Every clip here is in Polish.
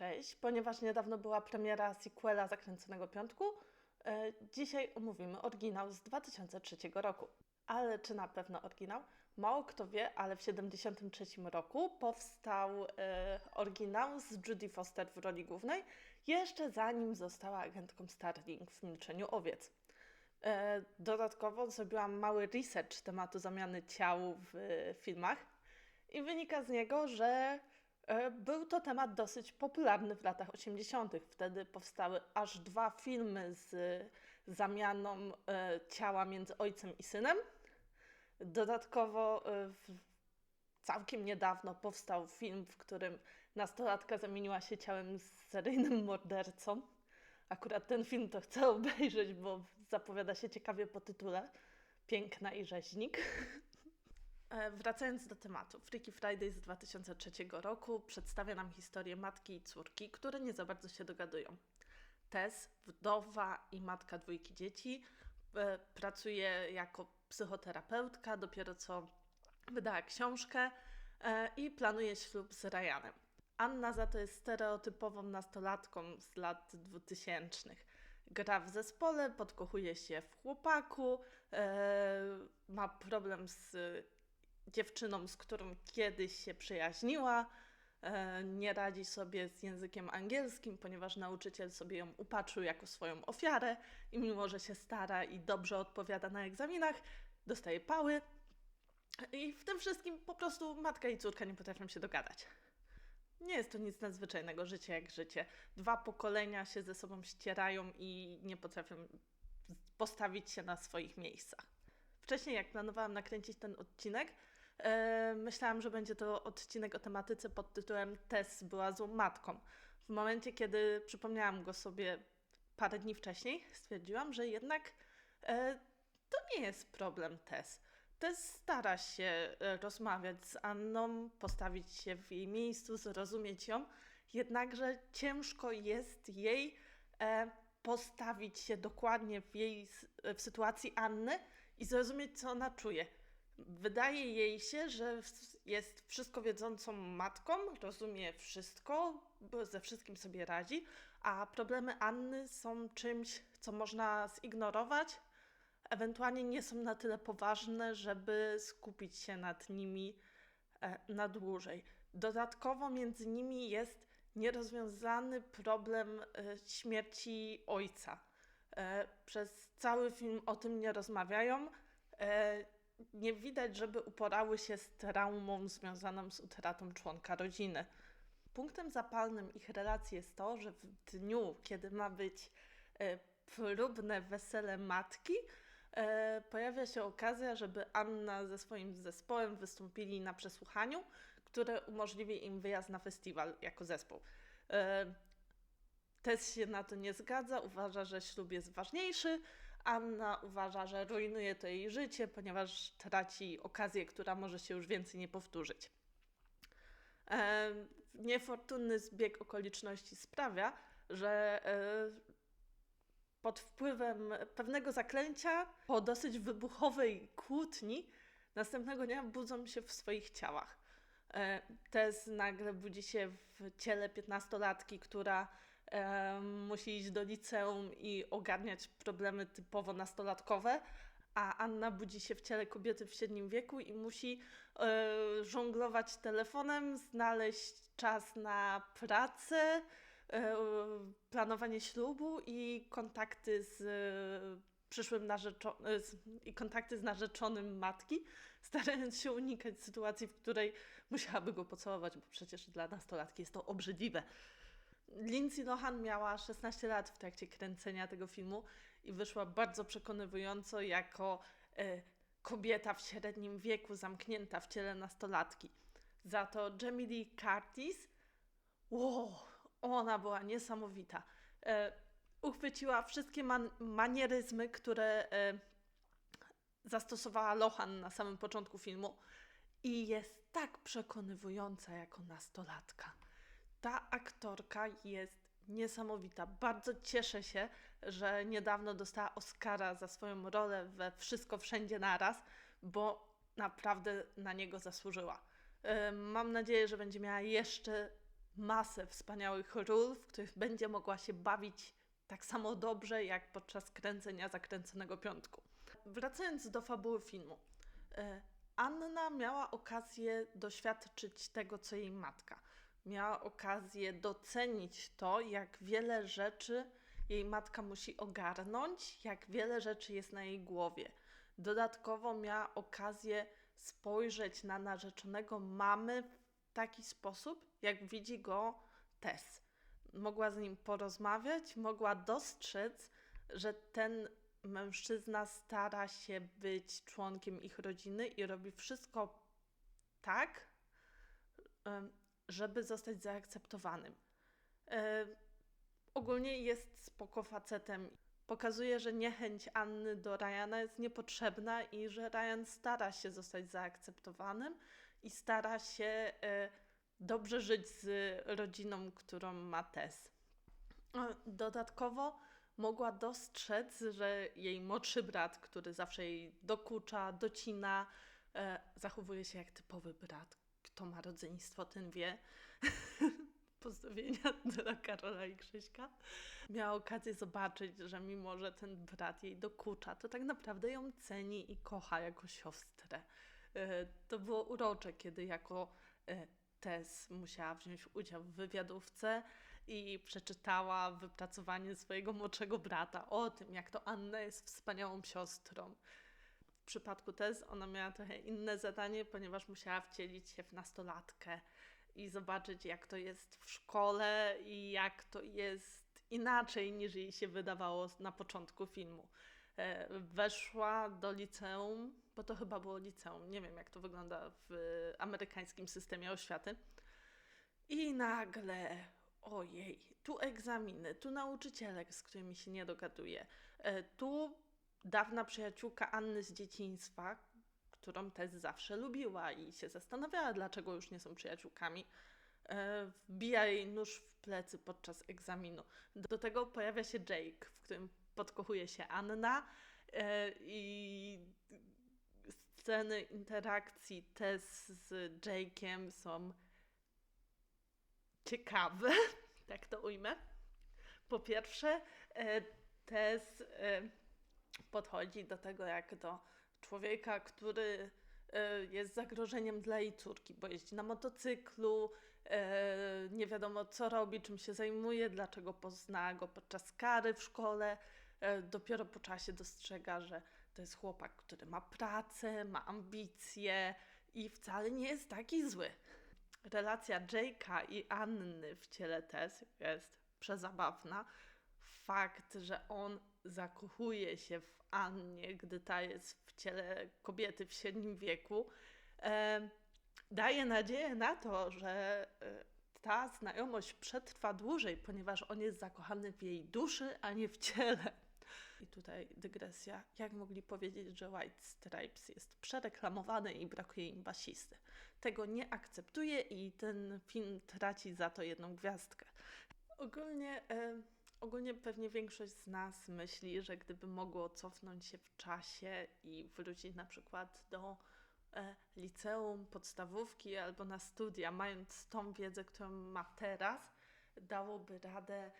Cześć, ponieważ niedawno była premiera sequela Zakręconego Piątku, dzisiaj omówimy oryginał z 2003 roku. Ale czy na pewno oryginał? Mało kto wie, ale w 1973 roku powstał oryginał z Jodie Foster w roli głównej, jeszcze zanim została agentką Starling w Milczeniu Owiec. Dodatkowo zrobiłam mały research tematu zamiany ciał w filmach i wynika z niego, że był to temat dosyć popularny w latach 80. Wtedy powstały aż 2 filmy z zamianą ciała między ojcem i synem. Dodatkowo całkiem niedawno powstał film, w którym nastolatka zamieniła się ciałem z seryjnym mordercą. Akurat ten film to chcę obejrzeć, bo zapowiada się ciekawie po tytule Piękna i rzeźnik. Wracając do tematu, Freaky Friday z 2003 roku przedstawia nam historię matki i córki, które nie za bardzo się dogadują. Tess, wdowa i matka 2 dzieci, pracuje jako psychoterapeutka, dopiero co wydała książkę i planuje ślub z Ryanem. Anna za to jest stereotypową nastolatką z lat 2000. Gra w zespole, podkochuje się w chłopaku, ma problem z dziewczyną, z którą kiedyś się przyjaźniła, nie radzi sobie z językiem angielskim, ponieważ nauczyciel sobie ją upatrzył jako swoją ofiarę i mimo, że się stara i dobrze odpowiada na egzaminach, dostaje pały. I w tym wszystkim po prostu matka i córka nie potrafią się dogadać. Nie jest to nic nadzwyczajnego, życie jak życie. 2 pokolenia się ze sobą ścierają i nie potrafią postawić się na swoich miejscach. Wcześniej, jak planowałam nakręcić ten odcinek, myślałam, że będzie to odcinek o tematyce pod tytułem Tess była złą matką. W momencie, kiedy przypomniałam go sobie parę dni wcześniej, stwierdziłam, że jednak to nie jest problem Tess. Tess stara się rozmawiać z Anną, postawić się w jej miejscu, zrozumieć ją, jednakże ciężko jest jej postawić się dokładnie w sytuacji Anny i zrozumieć, co ona czuje. Wydaje jej się, że jest wszystko wiedzącą matką, rozumie wszystko, bo ze wszystkim sobie radzi, a problemy Anny są czymś, co można zignorować, ewentualnie nie są na tyle poważne, żeby skupić się nad nimi na dłużej. Dodatkowo między nimi jest nierozwiązany problem śmierci ojca. Przez cały film o tym nie rozmawiają. Nie widać, żeby uporały się z traumą związaną z utratą członka rodziny. Punktem zapalnym ich relacji jest to, że w dniu, kiedy ma być próbne wesele matki, pojawia się okazja, żeby Anna ze swoim zespołem wystąpili na przesłuchaniu, które umożliwi im wyjazd na festiwal jako zespół. Tess się na to nie zgadza, uważa, że ślub jest ważniejszy. Anna uważa, że rujnuje to jej życie, ponieważ traci okazję, która może się już więcej nie powtórzyć. Niefortunny zbieg okoliczności sprawia, że pod wpływem pewnego zaklęcia, po dosyć wybuchowej kłótni, następnego dnia budzą się w swoich ciałach. Tess nagle budzi się w ciele 15-latki, która musi iść do liceum i ogarniać problemy typowo nastolatkowe, a Anna budzi się w ciele kobiety w średnim wieku i musi żonglować telefonem, znaleźć czas na pracę, planowanie ślubu i kontakty z przyszłym kontakty z narzeczonym matki, starając się unikać sytuacji, w której musiałaby go pocałować, bo przecież dla nastolatki jest to obrzydliwe. Lindsay Lohan miała 16 lat w trakcie kręcenia tego filmu i wyszła bardzo przekonywująco jako kobieta w średnim wieku zamknięta w ciele nastolatki. Za to Jamie Lee Curtis, ona była niesamowita. Uchwyciła wszystkie manieryzmy, które zastosowała Lohan na samym początku filmu i jest tak przekonywująca jako nastolatka. Ta aktorka jest niesamowita. Bardzo cieszę się, że niedawno dostała Oscara za swoją rolę we Wszystko Wszędzie Naraz, bo naprawdę na niego zasłużyła. Mam nadzieję, że będzie miała jeszcze masę wspaniałych ról, w których będzie mogła się bawić tak samo dobrze, jak podczas kręcenia Zakręconego Piątku. Wracając do fabuły filmu. Anna miała okazję doświadczyć tego, co jej matka. Miała okazję docenić to, jak wiele rzeczy jej matka musi ogarnąć, jak wiele rzeczy jest na jej głowie. Dodatkowo miała okazję spojrzeć na narzeczonego mamy w taki sposób, jak widzi go Tess. Mogła z nim porozmawiać, mogła dostrzec, że ten mężczyzna stara się być członkiem ich rodziny i robi wszystko tak, żeby zostać zaakceptowanym. Ogólnie jest spoko facetem. Pokazuje, że niechęć Anny do Ryana jest niepotrzebna i że Ryan stara się zostać zaakceptowanym i stara się dobrze żyć z rodziną, którą ma Tess. Dodatkowo mogła dostrzec, że jej młodszy brat, który zawsze jej dokucza, docina, zachowuje się jak typowy brat. Kto ma rodzeństwo, ten wie. Pozdrowienia dla Karola i Krzyśka. Miała okazję zobaczyć, że mimo, że ten brat jej dokucza, to tak naprawdę ją ceni i kocha jako siostrę. To było urocze, kiedy jako Tess musiała wziąć udział w wywiadówce i przeczytała wypracowanie swojego młodszego brata o tym, jak to Anna jest wspaniałą siostrą. W przypadku Tess ona miała trochę inne zadanie, ponieważ musiała wcielić się w nastolatkę i zobaczyć, jak to jest w szkole i jak to jest inaczej, niż jej się wydawało na początku filmu. Weszła do liceum, bo to chyba było liceum, nie wiem jak to wygląda w amerykańskim systemie oświaty. I nagle, ojej, tu egzaminy, tu nauczyciele, z którymi się nie dogaduje, tu dawna przyjaciółka Anny z dzieciństwa, którą Tess zawsze lubiła i się zastanawiała, dlaczego już nie są przyjaciółkami, wbija jej nóż w plecy podczas egzaminu. Do tego pojawia się Jake, w którym podkochuje się Anna i sceny interakcji Tess z Jake'em są ciekawe, tak to ujmę. Po pierwsze, Tess podchodzi do tego jak do człowieka, który jest zagrożeniem dla jej córki, bo jeździ na motocyklu, nie wiadomo co robi, czym się zajmuje, dlaczego pozna go podczas kary w szkole. Dopiero po czasie dostrzega, że to jest chłopak, który ma pracę, ma ambicje i wcale nie jest taki zły. Relacja Jake'a i Anny w ciele Tess jest przezabawna. Fakt, że on zakochuje się w Annie, gdy ta jest w ciele kobiety w średnim wieku, daje nadzieję na to, że ta znajomość przetrwa dłużej, ponieważ on jest zakochany w jej duszy, a nie w ciele. I tutaj dygresja. Jak mogli powiedzieć, że White Stripes jest przereklamowany i brakuje im basisty? Tego nie akceptuję i ten film traci za to 1 gwiazdkę. Ogólnie pewnie większość z nas myśli, że gdyby mogło cofnąć się w czasie i wrócić na przykład do liceum, podstawówki albo na studia, mając tą wiedzę, którą ma teraz, dałoby radę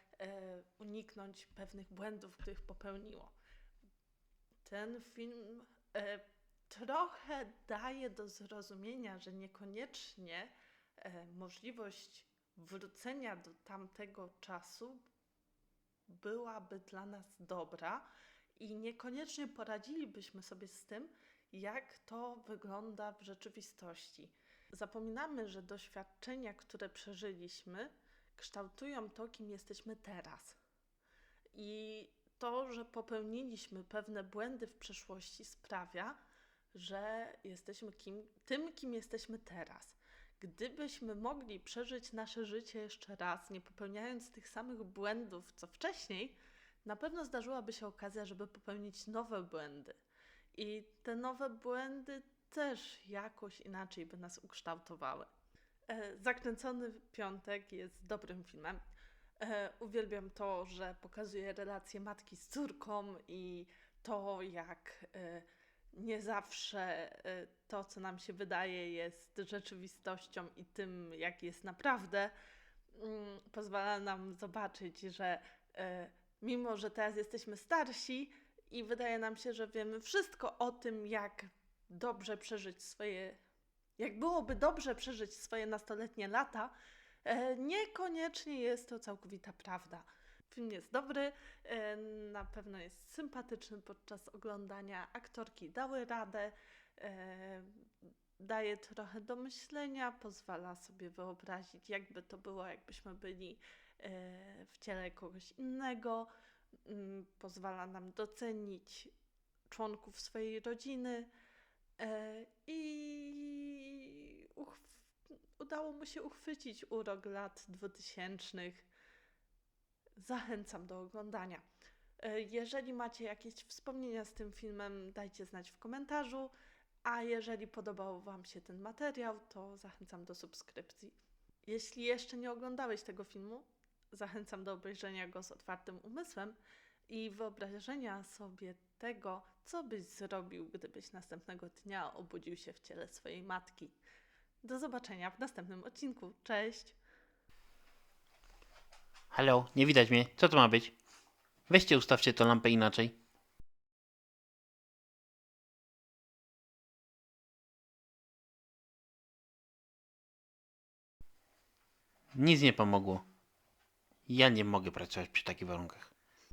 uniknąć pewnych błędów, których popełniło. Ten film trochę daje do zrozumienia, że niekoniecznie możliwość wrócenia do tamtego czasu byłaby dla nas dobra i niekoniecznie poradzilibyśmy sobie z tym, jak to wygląda w rzeczywistości. Zapominamy, że doświadczenia, które przeżyliśmy, kształtują to, kim jesteśmy teraz. I to, że popełniliśmy pewne błędy w przeszłości, sprawia, że jesteśmy tym, kim jesteśmy teraz. Gdybyśmy mogli przeżyć nasze życie jeszcze raz, nie popełniając tych samych błędów, co wcześniej, na pewno zdarzyłaby się okazja, żeby popełnić nowe błędy. I te nowe błędy też jakoś inaczej by nas ukształtowały. Zakręcony Piątek jest dobrym filmem. Uwielbiam to, że pokazuje relacje matki z córką i to, jak nie zawsze to, co nam się wydaje, jest rzeczywistością i tym, jak jest naprawdę. pozwala nam zobaczyć, że mimo, że teraz jesteśmy starsi i wydaje nam się, że wiemy wszystko o tym, jak byłoby dobrze przeżyć swoje nastoletnie lata, niekoniecznie jest to całkowita prawda. Film jest dobry, na pewno jest sympatyczny podczas oglądania. Aktorki dały radę, daje trochę do myślenia, pozwala sobie wyobrazić, jakby to było, jakbyśmy byli w ciele kogoś innego, pozwala nam docenić członków swojej rodziny i udało mu się uchwycić urok lat 2000. Zachęcam do oglądania. Jeżeli macie jakieś wspomnienia z tym filmem, dajcie znać w komentarzu, a jeżeli podobał Wam się ten materiał, to zachęcam do subskrypcji. Jeśli jeszcze nie oglądałeś tego filmu, zachęcam do obejrzenia go z otwartym umysłem i wyobrażenia sobie tego, co byś zrobił, gdybyś następnego dnia obudził się w ciele swojej matki. Do zobaczenia w następnym odcinku. Cześć! Halo, nie widać mnie. Co to ma być? Weźcie ustawcie tę lampę inaczej. Nic nie pomogło. Ja nie mogę pracować przy takich warunkach.